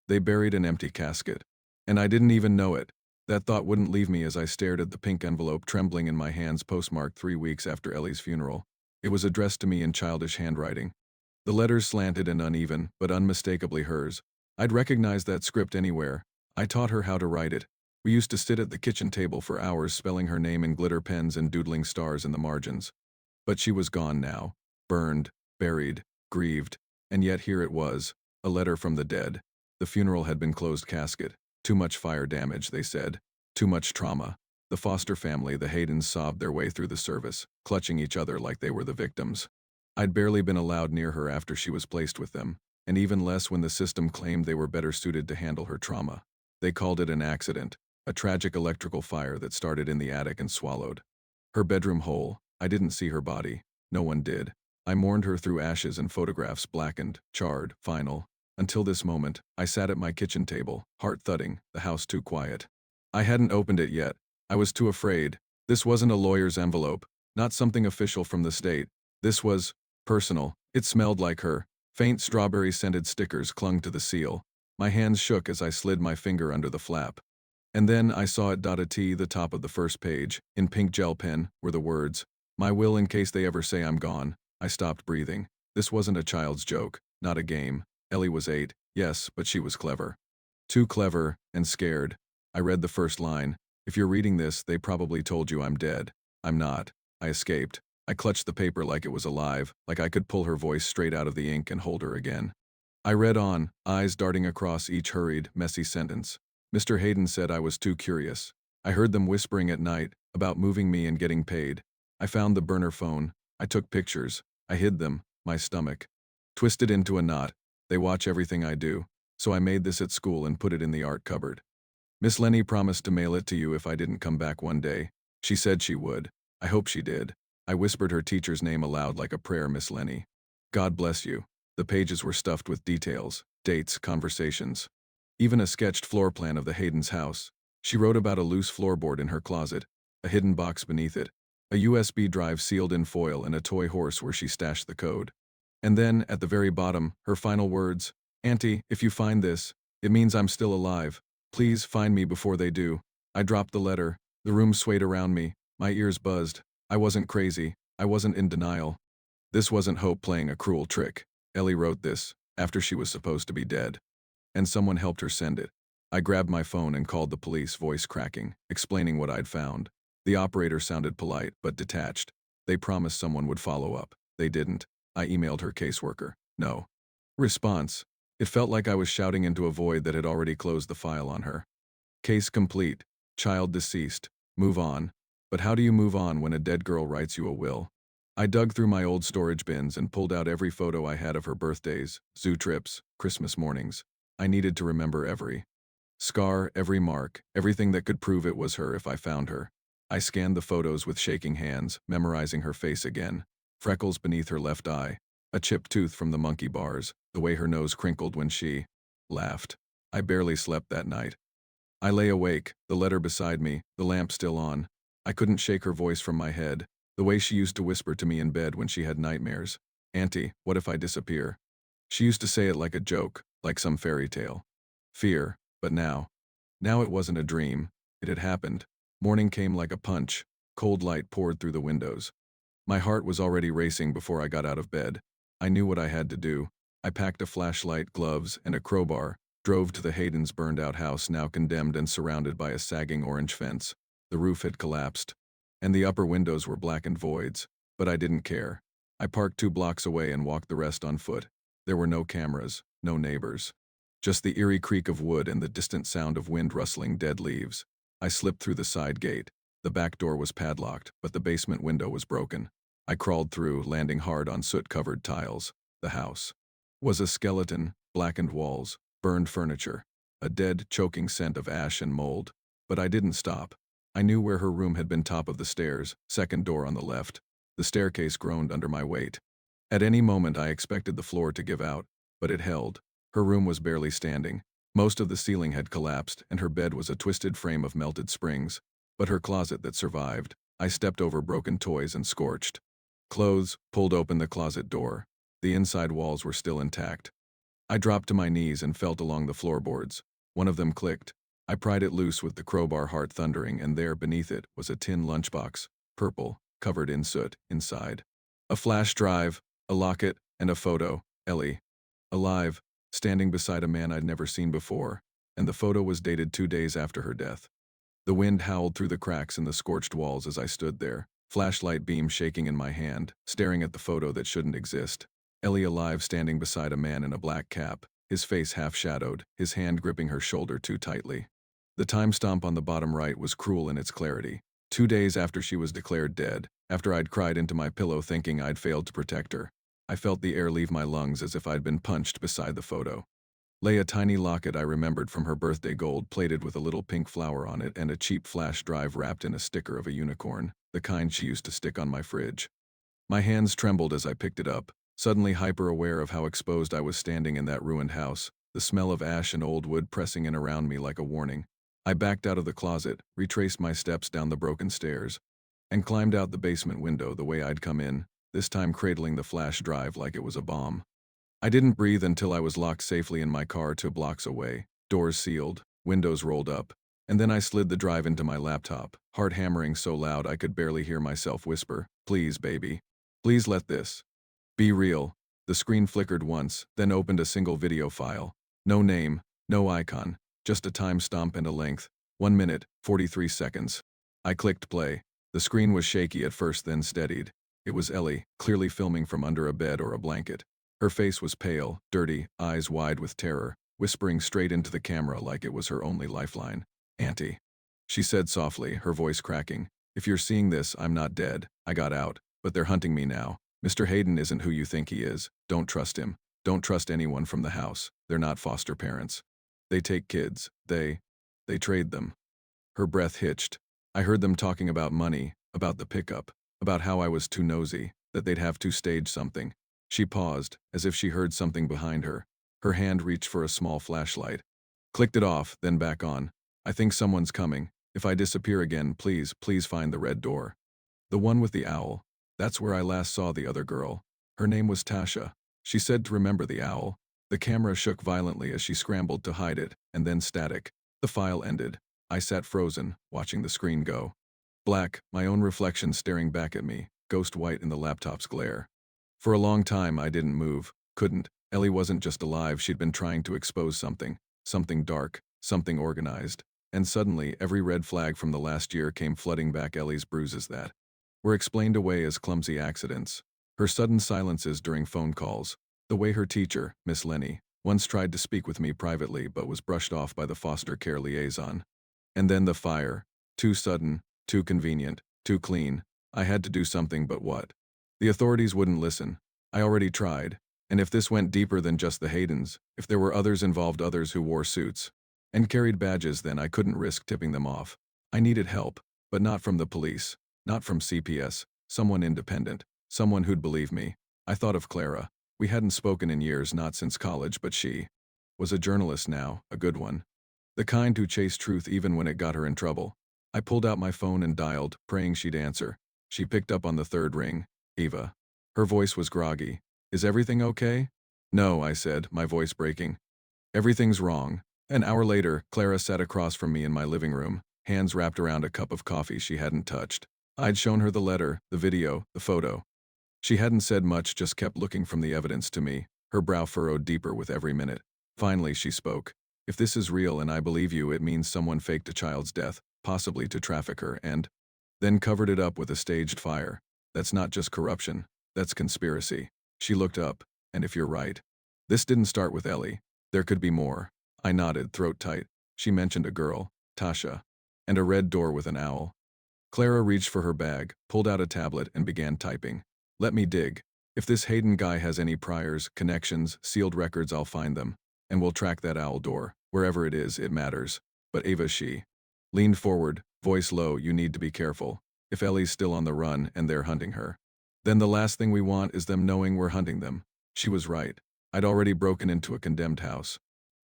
They buried an empty casket. And I didn't even know it. That thought wouldn't leave me as I stared at the pink envelope trembling in my hands, postmarked 3 weeks after Ellie's funeral. It was addressed to me in childish handwriting. The letters slanted and uneven, but unmistakably hers. I'd recognize that script anywhere. I taught her how to write it. We used to sit at the kitchen table for hours spelling her name in glitter pens and doodling stars in the margins. But she was gone now. Burned, buried, grieved. And yet here it was, a letter from the dead. The funeral had been closed casket. Too much fire damage, they said. Too much trauma. The Foster family, the Haydens, sobbed their way through the service, clutching each other like they were the victims. I'd barely been allowed near her after she was placed with them, and even less when the system claimed they were better suited to handle her trauma. They called it an accident, a tragic electrical fire that started in the attic and swallowed her bedroom whole. I didn't see her body. No one did. I mourned her through ashes and photographs, blackened, charred, final. Until this moment, I sat at my kitchen table, heart thudding, the house too quiet. I hadn't opened it yet. I was too afraid. This wasn't a lawyer's envelope, not something official from the state. This was personal. It smelled like her. Faint strawberry-scented stickers clung to the seal. My hands shook as I slid my finger under the flap. And then I saw it dotted T, the top of the first page. In pink gel pen were the words, "My will in case they ever say I'm gone." I stopped breathing. This wasn't a child's joke, not a game. Ellie was 8, yes, but she was clever. Too clever and scared. I read the first line. "If you're reading this, they probably told you I'm dead." I'm not. I escaped. I clutched the paper like it was alive, like I could pull her voice straight out of the ink and hold her again. I read on, eyes darting across each hurried, messy sentence. Mr. Hayden said I was too curious. I heard them whispering at night about moving me and getting paid. I found the burner phone. I took pictures. I hid them, my stomach twisted into a knot. They watch everything I do. So I made this at school and put it in the art cupboard. Miss Lenny promised to mail it to you if I didn't come back one day. She said she would. I hope she did. I whispered her teacher's name aloud like a prayer, Miss Lenny. God bless you. The pages were stuffed with details, dates, conversations. Even a sketched floor plan of the Hayden's house. She wrote about a loose floorboard in her closet, a hidden box beneath it, a USB drive sealed in foil, and a toy horse where she stashed the code. And then, at the very bottom, her final words, "Auntie, if you find this, it means I'm still alive. Please find me before they do." I dropped the letter. The room swayed around me. My ears buzzed. I wasn't crazy. I wasn't in denial. This wasn't hope playing a cruel trick. Ellie wrote this, after she was supposed to be dead. And someone helped her send it. I grabbed my phone and called the police, voice cracking, explaining what I'd found. The operator sounded polite, but detached. They promised someone would follow up. They didn't. I emailed her caseworker. No response. It felt like I was shouting into a void that had already closed the file on her. Case complete. Child deceased. Move on. But how do you move on when a dead girl writes you a will? I dug through my old storage bins and pulled out every photo I had of her birthdays, zoo trips, Christmas mornings. I needed to remember every scar, every mark, everything that could prove it was her if I found her. I scanned the photos with shaking hands, memorizing her face again. Freckles beneath her left eye, a chipped tooth from the monkey bars, the way her nose crinkled when she laughed. I barely slept that night. I lay awake, the letter beside me, the lamp still on. I couldn't shake her voice from my head, the way she used to whisper to me in bed when she had nightmares. "Auntie, what if I disappear?" She used to say it like a joke, like some fairy tale. Fear, but now it wasn't a dream. It had happened. Morning came like a punch. Cold light poured through the windows. My heart was already racing before I got out of bed. I knew what I had to do. I packed a flashlight, gloves, and a crowbar, drove to the Haydens' burned-out house, now condemned and surrounded by a sagging orange fence. The roof had collapsed, and the upper windows were blackened voids. But I didn't care. I parked 2 blocks away and walked the rest on foot. There were no cameras, no neighbors. Just the eerie creak of wood and the distant sound of wind rustling dead leaves. I slipped through the side gate. The back door was padlocked, but the basement window was broken. I crawled through, landing hard on soot-covered tiles. The house was a skeleton, blackened walls, burned furniture, a dead, choking scent of ash and mold. But I didn't stop. I knew where her room had been, top of the stairs, second door on the left. The staircase groaned under my weight. At any moment I expected the floor to give out, but it held. Her room was barely standing. Most of the ceiling had collapsed, and her bed was a twisted frame of melted springs. But her closet that survived. I stepped over broken toys and scorched clothes, pulled open the closet door. The inside walls were still intact. I dropped to my knees and felt along the floorboards. One of them clicked. I pried it loose with the crowbar, heart thundering, and there, beneath it, was a tin lunchbox, purple, covered in soot, inside. A flash drive, a locket, and a photo. Ellie. Alive, standing beside a man I'd never seen before, and the photo was dated 2 days after her death. The wind howled through the cracks in the scorched walls as I stood there, flashlight beam shaking in my hand, staring at the photo that shouldn't exist. Ellie alive, standing beside a man in a black cap, his face half-shadowed, his hand gripping her shoulder too tightly. The timestamp on the bottom right was cruel in its clarity. 2 days after she was declared dead, after I'd cried into my pillow thinking I'd failed to protect her. I felt the air leave my lungs as if I'd been punched. Beside the photo lay a tiny locket I remembered from her birthday, gold-plated with a little pink flower on it, and a cheap flash drive wrapped in a sticker of a unicorn, the kind she used to stick on my fridge. My hands trembled as I picked it up, suddenly hyper-aware of how exposed I was standing in that ruined house, the smell of ash and old wood pressing in around me like a warning. I backed out of the closet, retraced my steps down the broken stairs, and climbed out the basement window the way I'd come in, this time cradling the flash drive like it was a bomb. I didn't breathe until I was locked safely in my car 2 blocks away, doors sealed, windows rolled up, and then I slid the drive into my laptop, heart hammering so loud I could barely hear myself whisper, "Please, baby. Please let this be real." The screen flickered once, then opened a single video file. No name, no icon, just a timestamp and a length. 1 minute, 43 seconds. I clicked play. The screen was shaky at first, then steadied. It was Ellie, clearly filming from under a bed or a blanket. Her face was pale, dirty, eyes wide with terror, whispering straight into the camera like it was her only lifeline. "Auntie," she said softly, her voice cracking. "If you're seeing this, I'm not dead. I got out, but they're hunting me now. Mr. Hayden isn't who you think he is. Don't trust him. Don't trust anyone from the house. They're not foster parents. They take kids. They trade them." Her breath hitched. I heard them talking about money, about the pickup, about how I was too nosy, that they'd have to stage something. She paused, as if she heard something behind her. Her hand reached for a small flashlight. Clicked it off, then back on. "I think someone's coming. If I disappear again, please find the red door. The one with the owl. That's where I last saw the other girl. Her name was Tasha." She said to remember the owl. The camera shook violently as she scrambled to hide it, and then static. The file ended. I sat frozen, watching the screen go black, my own reflection staring back at me, ghost white in the laptop's glare. For a long time I didn't move, couldn't. Ellie wasn't just alive, she'd been trying to expose something. Something dark, something organized. And suddenly, every red flag from the last year came flooding back. Ellie's bruises that were explained away as clumsy accidents. Her sudden silences during phone calls. The way her teacher, Miss Lenny, once tried to speak with me privately but was brushed off by the foster care liaison. And then the fire. Too sudden, too convenient, too clean. I had to do something, but what? The authorities wouldn't listen. I already tried. And if this went deeper than just the Haydens, if there were others involved, others who wore suits and carried badges, then I couldn't risk tipping them off. I needed help, but not from the police, not from CPS, someone independent, someone who'd believe me. I thought of Clara. We hadn't spoken in years, not since college, but she was a journalist now, a good one. The kind who chased truth even when it got her in trouble. I pulled out my phone and dialed, praying she'd answer. She picked up on the third ring. "Eva." Her voice was groggy. "Is everything okay?" "No," I said, my voice breaking. "Everything's wrong." An hour later, Clara sat across from me in my living room, hands wrapped around a cup of coffee she hadn't touched. I'd shown her the letter, the video, the photo. She hadn't said much, just kept looking from the evidence to me, her brow furrowed deeper with every minute. Finally, she spoke. "If this is real and I believe you, it means someone faked a child's death, possibly to traffic her, and then covered it up with a staged fire. That's not just corruption, that's conspiracy." She looked up, "And if you're right, this didn't start with Ellie. There could be more." I nodded, throat tight. She mentioned a girl, Tasha, and a red door with an owl. Clara reached for her bag, pulled out a tablet, and began typing. "Let me dig. If this Hayden guy has any priors, connections, sealed records, I'll find them. And we'll track that owl door. Wherever it is, it matters." But Ava, she leaned forward, voice low, "You need to be careful. If Ellie's still on the run and they're hunting her, then the last thing we want is them knowing we're hunting them." She was right. I'd already broken into a condemned house.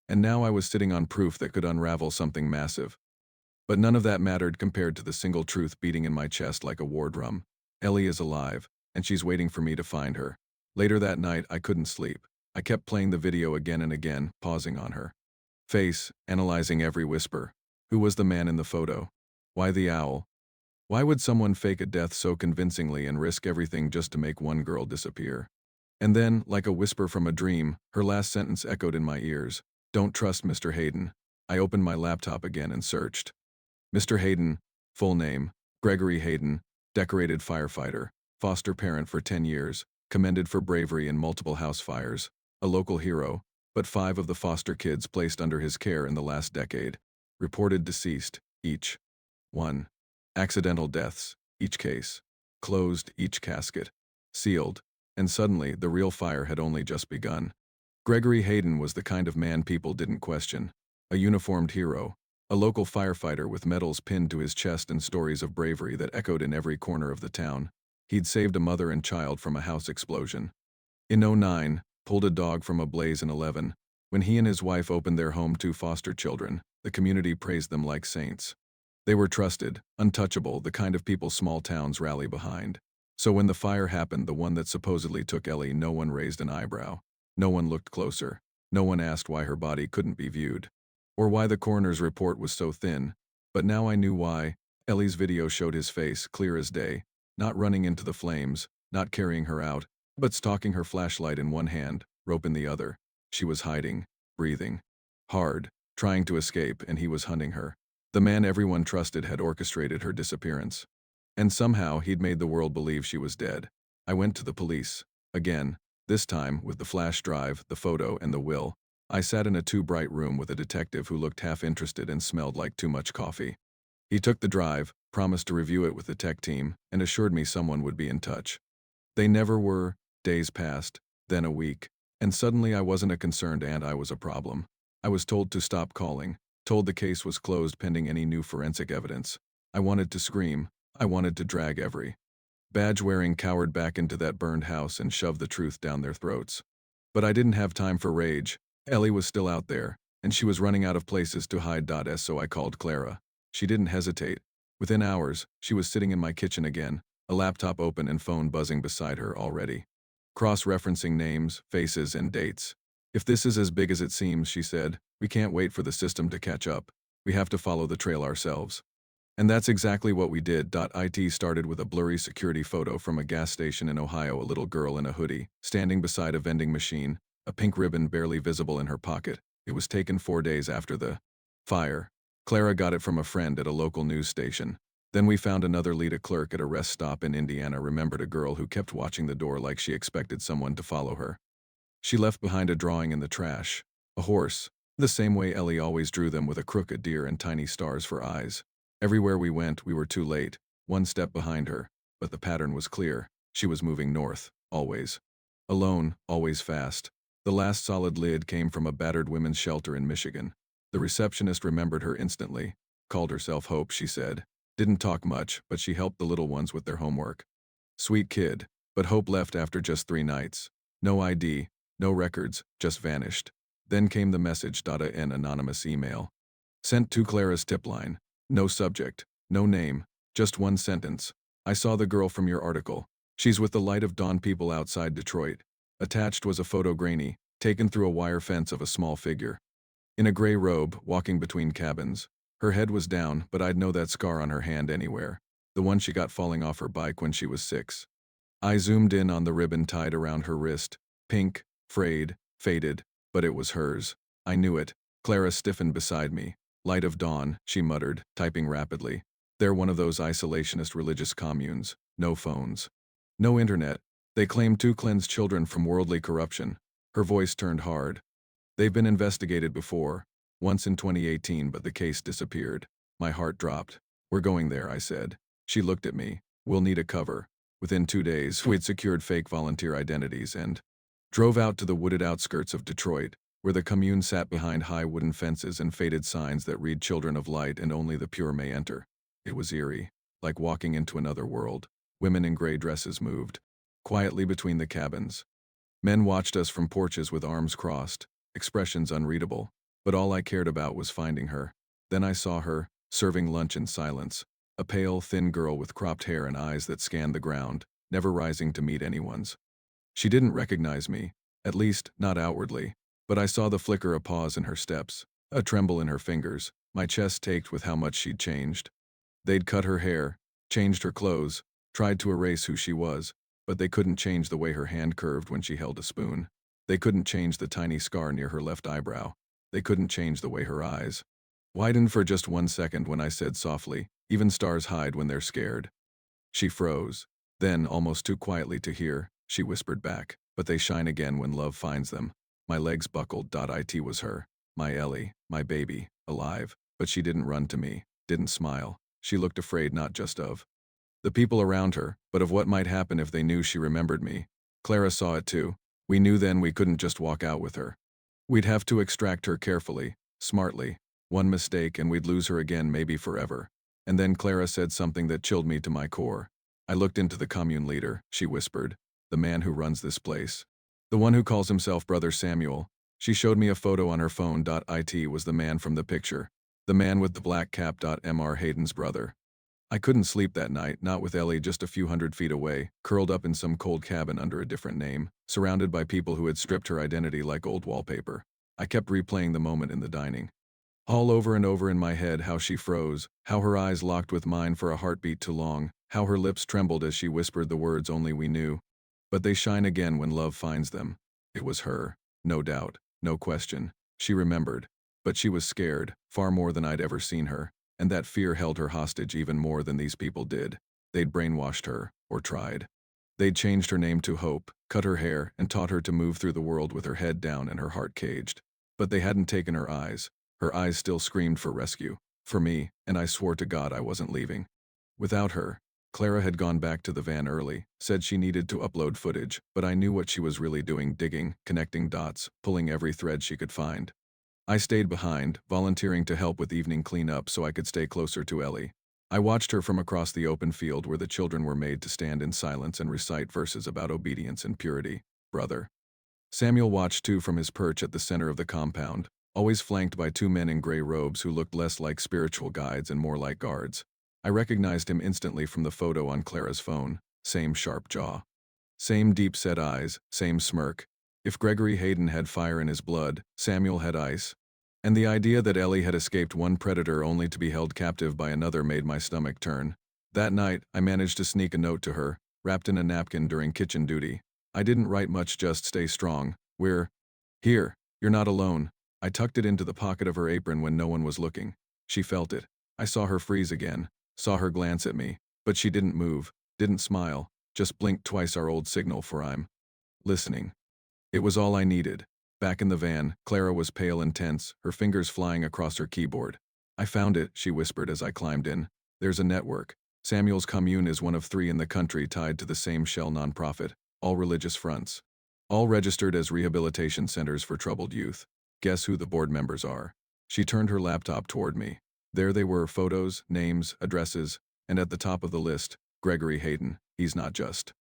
And now I was sitting on proof that could unravel something massive. But none of that mattered compared to the single truth beating in my chest like a war drum. Ellie is alive, and she's waiting for me to find her. Later that night, I couldn't sleep. I kept playing the video again and again, pausing on her face, analyzing every whisper. Who was the man in the photo? Why the owl? Why would someone fake a death so convincingly and risk everything just to make one girl disappear? And then, like a whisper from a dream, her last sentence echoed in my ears. Don't trust Mr. Hayden. I opened my laptop again and searched. Mr. Hayden, full name, Gregory Hayden, decorated firefighter, foster parent for 10 years, commended for bravery in multiple house fires, a local hero, but 5 of the foster kids placed under his care in the last decade. Reported deceased, each. 1. Accidental deaths, each case. Closed, each casket. Sealed. And suddenly, the real fire had only just begun. Gregory Hayden was the kind of man people didn't question. A uniformed hero. A local firefighter with medals pinned to his chest and stories of bravery that echoed in every corner of the town. He'd saved a mother and child from a house explosion. In '09, pulled a dog from a blaze in '11. When he and his wife opened their home to foster children, the community praised them like saints. They were trusted, untouchable, the kind of people small towns rally behind. So when the fire happened, the one that supposedly took Ellie, no one raised an eyebrow. No one looked closer. No one asked why her body couldn't be viewed. Or why the coroner's report was so thin. But now I knew why. Ellie's video showed his face, clear as day. Not running into the flames, not carrying her out, but stalking her, flashlight in one hand, rope in the other. She was hiding, breathing hard, trying to escape, and he was hunting her. The man everyone trusted had orchestrated her disappearance. And somehow he'd made the world believe she was dead. I went to the police. Again, this time with the flash drive, the photo, and the will. I sat in a too-bright room with a detective who looked half-interested and smelled like too much coffee. He took the drive, promised to review it with the tech team, and assured me someone would be in touch. They never were. Days passed, then a week, and suddenly I wasn't a concerned ant, I was a problem. I was told to stop calling, told the case was closed pending any new forensic evidence. I wanted to scream. I wanted to drag every badge-wearing coward back into that burned house and shove the truth down their throats. But I didn't have time for rage. Ellie was still out there, and she was running out of places to hide. So I called Clara. She didn't hesitate. Within hours, she was sitting in my kitchen again, a laptop open and phone buzzing beside her already. Cross-referencing names, faces, and dates. If this is as big as it seems, she said, we can't wait for the system to catch up. We have to follow the trail ourselves. And that's exactly what we did. It started with a blurry security photo from a gas station in Ohio, a little girl in a hoodie, standing beside a vending machine, a pink ribbon barely visible in her pocket. It was taken 4 days after the fire. Clara got it from a friend at a local news station. Then we found another lead. A clerk at a rest stop in Indiana remembered a girl who kept watching the door like she expected someone to follow her. She left behind a drawing in the trash. A horse, the same way Ellie always drew them, with a crooked deer and tiny stars for eyes. Everywhere we went, we were too late, one step behind her, but the pattern was clear. She was moving north, always. Alone, always fast. The last solid lead came from a battered women's shelter in Michigan. The receptionist remembered her instantly. Called herself Hope, she said. Didn't talk much, but she helped the little ones with their homework. Sweet kid, but Hope left after just 3 nights. No ID, no records, just vanished. Then came the message. An anonymous email. Sent to Clara's tip line. No subject, no name, just one sentence. I saw the girl from your article. She's with the Light of Dawn people outside Detroit. Attached was a photo, grainy, taken through a wire fence, of a small figure. In a gray robe, walking between cabins. Her head was down, but I'd know that scar on her hand anywhere. The one she got falling off her bike when she was 6. I zoomed in on the ribbon tied around her wrist. Pink, frayed, faded, but it was hers. I knew it. Clara stiffened beside me. Light of Dawn, she muttered, typing rapidly. They're one of those isolationist religious communes. No phones. No internet. They claim to cleanse children from worldly corruption. Her voice turned hard. They've been investigated before. Once in 2018, but the case disappeared. My heart dropped. We're going there, I said. She looked at me. We'll need a cover. Within 2 days, we'd secured fake volunteer identities and drove out to the wooded outskirts of Detroit, where the commune sat behind high wooden fences and faded signs that read "Children of Light and only the pure may enter." It was eerie, like walking into another world. Women in gray dresses moved quietly between the cabins. Men watched us from porches with arms crossed, expressions unreadable, but all I cared about was finding her. Then I saw her, serving lunch in silence, a pale, thin girl with cropped hair and eyes that scanned the ground, never rising to meet anyone's. She didn't recognize me, At least, not outwardly. But I saw the flicker of pause in her steps, a tremble in her fingers. My chest ached with how much she'd changed. They'd cut her hair, changed her clothes, tried to erase who she was, but they couldn't change the way her hand curved when she held a spoon. They couldn't change the tiny scar near her left eyebrow. They couldn't change the way her eyes widened for just 1 second when I said softly, "Even stars hide when they're scared." She froze. Then, almost too quietly to hear, she whispered back, "But they shine again when love finds them." My legs buckled. It was her. My Ellie, my baby, alive. But she didn't run to me, didn't smile. She looked afraid not just of the people around her, but of what might happen if they knew she remembered me. Clara saw it too. We knew then we couldn't just walk out with her. We'd have to extract her carefully, smartly. One mistake and we'd lose her again, maybe forever. And then Clara said something that chilled me to my core. I looked into the commune leader, she whispered. The man who runs this place. The one who calls himself Brother Samuel. She showed me a photo on her phone. It was the man from the picture. The man with the black cap. Mr. Hayden's brother. I couldn't sleep that night, not with Ellie just a few hundred feet away, curled up in some cold cabin under a different name, surrounded by people who had stripped her identity like old wallpaper. I kept replaying the moment in the dining. All over and over in my head, how she froze, how her eyes locked with mine for a heartbeat too long, how her lips trembled as she whispered the words only we knew. But they shine again when love finds them. It was her. No doubt. No question. She remembered. But she was scared, far more than I'd ever seen her. And that fear held her hostage even more than these people did. They'd brainwashed her, or tried. They'd changed her name to Hope, cut her hair, and taught her to move through the world with her head down and her heart caged. But they hadn't taken her eyes. Her eyes still screamed for rescue. For me, and I swore to God I wasn't leaving. Without her, Clara had gone back to the van early, said she needed to upload footage, but I knew what she was really doing, digging, connecting dots, pulling every thread she could find. I stayed behind, volunteering to help with evening cleanup so I could stay closer to Ellie. I watched her from across the open field where the children were made to stand in silence and recite verses about obedience and purity. Brother Samuel watched too from his perch at the center of the compound, always flanked by two men in gray robes who looked less like spiritual guides and more like guards. I recognized him instantly from the photo on Clara's phone. Same sharp jaw. Same deep-set eyes, same smirk. If Gregory Hayden had fire in his blood, Samuel had ice. And the idea that Ellie had escaped one predator only to be held captive by another made my stomach turn. That night, I managed to sneak a note to her, wrapped in a napkin during kitchen duty. I didn't write much, just "Stay strong. We're here. You're not alone." I tucked it into the pocket of her apron when no one was looking. She felt it. I saw her freeze again, saw her glance at me, but she didn't move, didn't smile, just blinked twice, our old signal for "I'm listening." It was all I needed. Back in the van, Clara was pale and tense, her fingers flying across her keyboard. "I found it," she whispered as I climbed in. "There's a network. Samuel's commune is one of 3 in the country tied to the same shell nonprofit, all religious fronts. All registered as rehabilitation centers for troubled youth. Guess who the board members are?" She turned her laptop toward me. There they were, photos, names, addresses, and at the top of the list, Gregory Hayden. "He's not just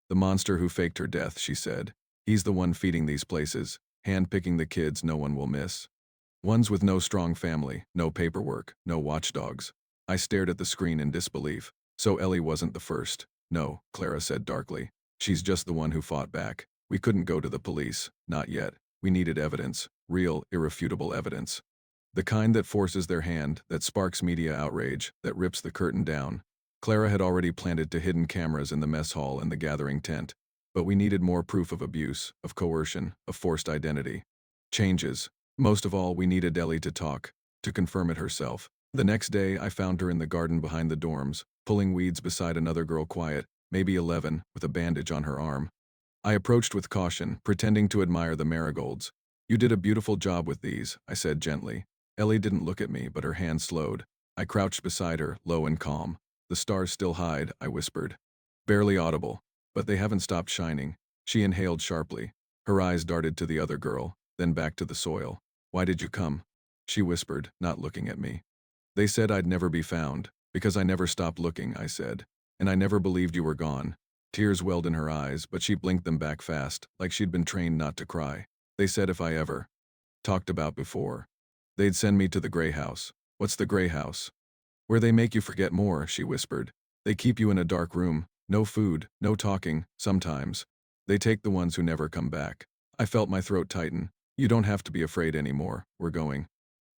the monster who faked her death," she said. "He's the one feeding these places, hand-picking the kids no one will miss. Ones with no strong family, no paperwork, no watchdogs." I stared at the screen in disbelief. "So Ellie wasn't the first." "No," Clara said darkly. "She's just the one who fought back. We couldn't go to the police. Not yet. We needed evidence. Real, irrefutable evidence. The kind that forces their hand, that sparks media outrage, that rips the curtain down." Clara had already planted 2 hidden cameras in the mess hall and the gathering tent. But we needed more proof of abuse, of coercion, of forced identity. Changes. Most of all, we needed Ellie to talk, to confirm it herself. The next day, I found her in the garden behind the dorms, pulling weeds beside another girl, quiet, maybe 11, with a bandage on her arm. I approached with caution, pretending to admire the marigolds. "You did a beautiful job with these," I said gently. Ellie didn't look at me, but her hand slowed. I crouched beside her, low and calm. "The stars still hide," I whispered. Barely audible. "But they haven't stopped shining." She inhaled sharply. Her eyes darted to the other girl, then back to the soil. "Why did you come?" she whispered, not looking at me. "They said I'd never be found. Because I never stopped looking," I said. "And I never believed you were gone." Tears welled in her eyes, but she blinked them back fast, like she'd been trained not to cry. "They said if I ever talked about before, they'd send me to the Gray House." "What's the Gray House?" "Where they make you forget more," she whispered. "They keep you in a dark room. No food, no talking, sometimes. They take the ones who never come back." I felt my throat tighten. You don't have to be afraid anymore. We're going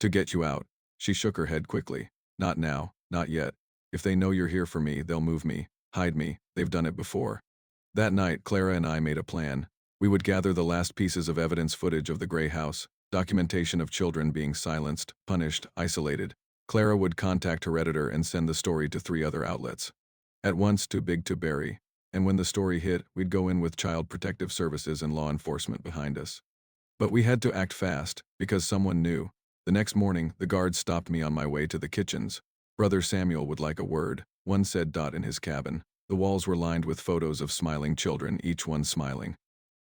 to get you out. She shook her head quickly. Not now, not yet. If they know you're here for me, they'll move me, hide me. They've done it before. That night, Clara and I made a plan. We would gather the last pieces of evidence footage of the Gray House, documentation of children being silenced, punished, isolated. Clara would contact her editor and send the story to 3 other outlets. At once, too big to bury. And when the story hit, we'd go in with Child Protective Services and law enforcement behind us. But we had to act fast, because someone knew. The next morning, the guards stopped me on my way to the kitchens. Brother Samuel would like a word, one said. In his cabin. The walls were lined with photos of smiling children, each one smiling.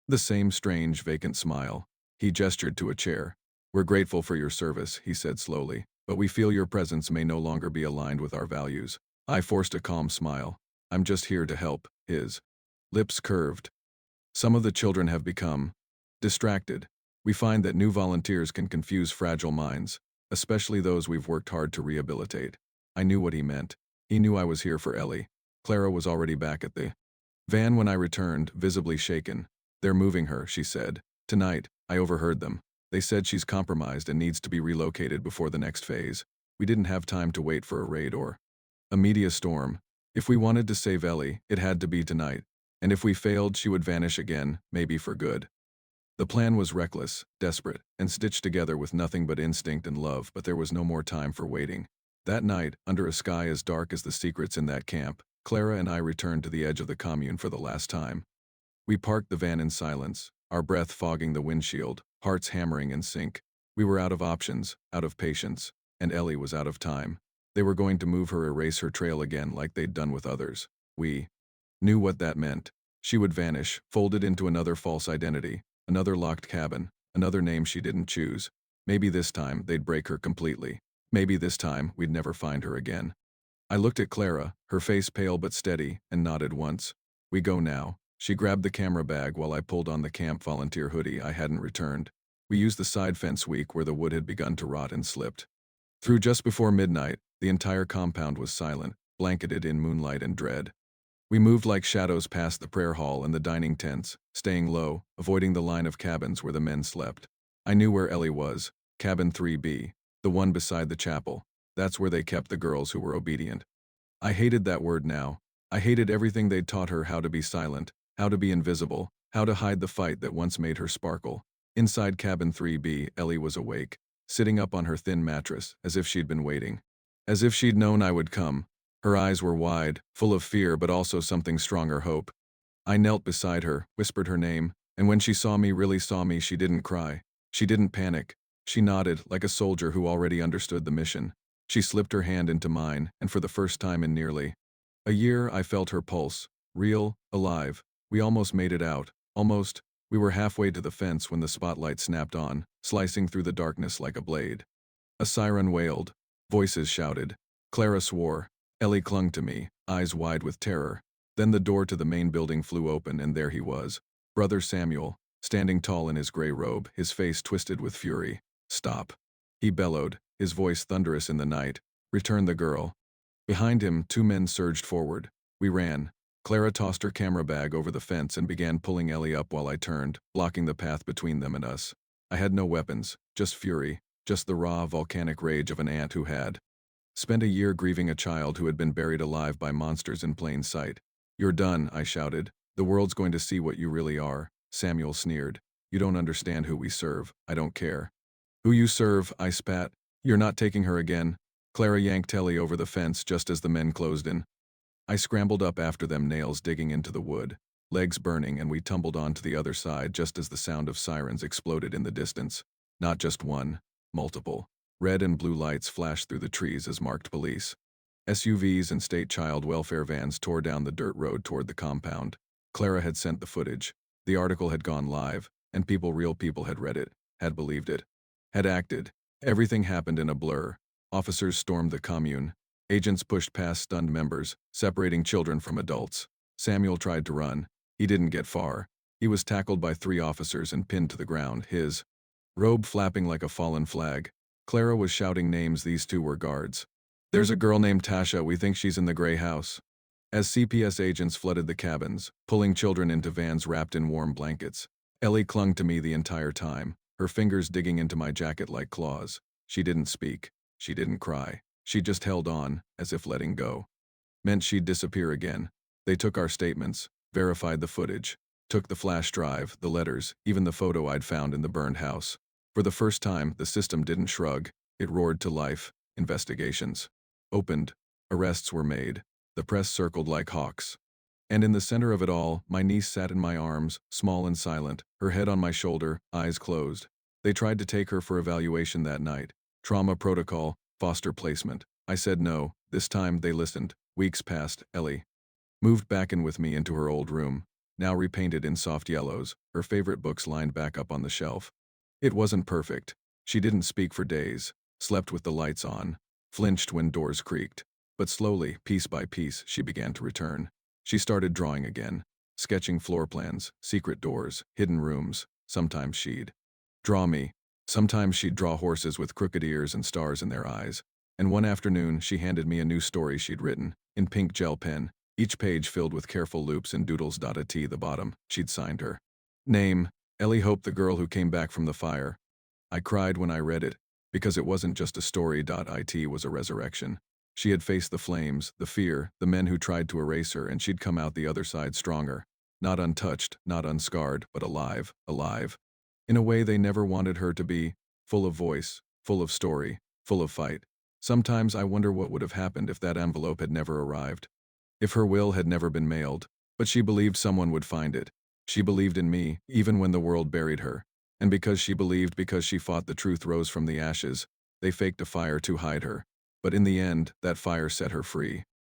The same strange, vacant smile. He gestured to a chair. We're grateful for your service, he said slowly, but we feel your presence may no longer be aligned with our values. I forced a calm smile. I'm just here to help. His lips curved. Some of the children have become distracted. We find that new volunteers can confuse fragile minds, especially those we've worked hard to rehabilitate. I knew what he meant. He knew I was here for Ellie. Clara was already back at the van when I returned, visibly shaken. They're moving her, she said. Tonight, I overheard them. They said she's compromised and needs to be relocated before the next phase. We didn't have time to wait for a raid or a media storm. If we wanted to save Ellie, it had to be tonight. And if we failed, she would vanish again, maybe for good. The plan was reckless, desperate, and stitched together with nothing but instinct and love, but there was no more time for waiting. That night, under a sky as dark as the secrets in that camp, Clara and I returned to the edge of the commune for the last time. We parked the van in silence, our breath fogging the windshield, hearts hammering in sync. We were out of options, out of patience, and Ellie was out of time. They were going to move her, erase her trail again like they'd done with others. We knew what that meant. She would vanish, folded into another false identity, another locked cabin, another name she didn't choose. Maybe this time they'd break her completely. Maybe this time we'd never find her again. I looked at Clara, her face pale but steady, and nodded once. We go now. She grabbed the camera bag while I pulled on the camp volunteer hoodie I hadn't returned. We used the side fence week where the wood had begun to rot and slipped. Through just before midnight, the entire compound was silent, blanketed in moonlight and dread. We moved like shadows past the prayer hall and the dining tents, staying low, avoiding the line of cabins where the men slept. I knew where Ellie was, cabin 3B, the one beside the chapel. That's where they kept the girls who were obedient. I hated that word now. I hated everything they'd taught her: how to be silent, how to be invisible, how to hide the fight that once made her sparkle. Inside cabin 3B, Ellie was awake, sitting up on her thin mattress, as if she'd been waiting. As if she'd known I would come. Her eyes were wide, full of fear but also something stronger: hope. I knelt beside her, whispered her name, and when she saw me, really saw me, she didn't cry. She didn't panic. She nodded, like a soldier who already understood the mission. She slipped her hand into mine, and for the first time in nearly a year, I felt her pulse. Real, alive. We almost made it out. Almost. We were halfway to the fence when the spotlight snapped on, slicing through the darkness like a blade. A siren wailed. Voices shouted. Clara swore. Ellie clung to me, eyes wide with terror. Then the door to the main building flew open, and there he was. Brother Samuel, standing tall in his gray robe, his face twisted with fury. Stop. He bellowed, his voice thunderous in the night. Return the girl. Behind him, 2 men surged forward. We ran. Clara tossed her camera bag over the fence and began pulling Ellie up while I turned, blocking the path between them and us. I had no weapons, just fury, just the raw, volcanic rage of an aunt who had spent a year grieving a child who had been buried alive by monsters in plain sight. You're done, I shouted. The world's going to see what you really are. Samuel sneered. You don't understand who we serve. I don't care who you serve, I spat. You're not taking her again. Clara yanked Ellie over the fence just as the men closed in. I scrambled up after them, nails digging into the wood, legs burning, and we tumbled onto the other side just as the sound of sirens exploded in the distance. Not just one, multiple. Red and blue lights flashed through the trees as marked police. SUVs and state child welfare vans tore down the dirt road toward the compound. Clara had sent the footage. The article had gone live, and real people had read it, had believed it, had acted. Everything happened in a blur. Officers stormed the commune. Agents pushed past stunned members, separating children from adults. Samuel tried to run. He didn't get far. He was tackled by 3 officers and pinned to the ground, his robe flapping like a fallen flag. Clara was shouting names. These 2 were guards. There's a girl named Tasha. We think she's in the Gray House. As CPS agents flooded the cabins, pulling children into vans wrapped in warm blankets, Ellie clung to me the entire time, her fingers digging into my jacket like claws. She didn't speak. She didn't cry. She just held on, as if letting go meant she'd disappear again. They took our statements, verified the footage, took the flash drive, the letters, even the photo I'd found in the burned house. For the first time, the system didn't shrug. It roared to life. Investigations opened. Arrests were made. The press circled like hawks. And in the center of it all, my niece sat in my arms, small and silent, her head on my shoulder, eyes closed. They tried to take her for evaluation that night. Trauma protocol, foster placement. I said no. This time they listened. Weeks passed. Ellie moved back in with me into her old room, now repainted in soft yellows, her favorite books lined back up on the shelf. It wasn't perfect. She didn't speak for days, slept with the lights on, flinched when doors creaked. But slowly, piece by piece, she began to return. She started drawing again, sketching floor plans, secret doors, hidden rooms. Sometimes she'd draw me. Sometimes she'd draw horses with crooked ears and stars in their eyes. And one afternoon, she handed me a new story she'd written, in pink gel pen, each page filled with careful loops and doodles. At the bottom, she'd signed her name, Ellie Hope, the girl who came back from the fire. I cried when I read it, because it wasn't just a story. It was a resurrection. She had faced the flames, the fear, the men who tried to erase her, and she'd come out the other side stronger. Not untouched, not unscarred, but alive, alive. In a way they never wanted her to be, full of voice, full of story, full of fight. Sometimes I wonder what would have happened if that envelope had never arrived. If her will had never been mailed. But she believed someone would find it. She believed in me, even when the world buried her. And because she believed, because she fought, the truth rose from the ashes. They faked a fire to hide her. But in the end, that fire set her free.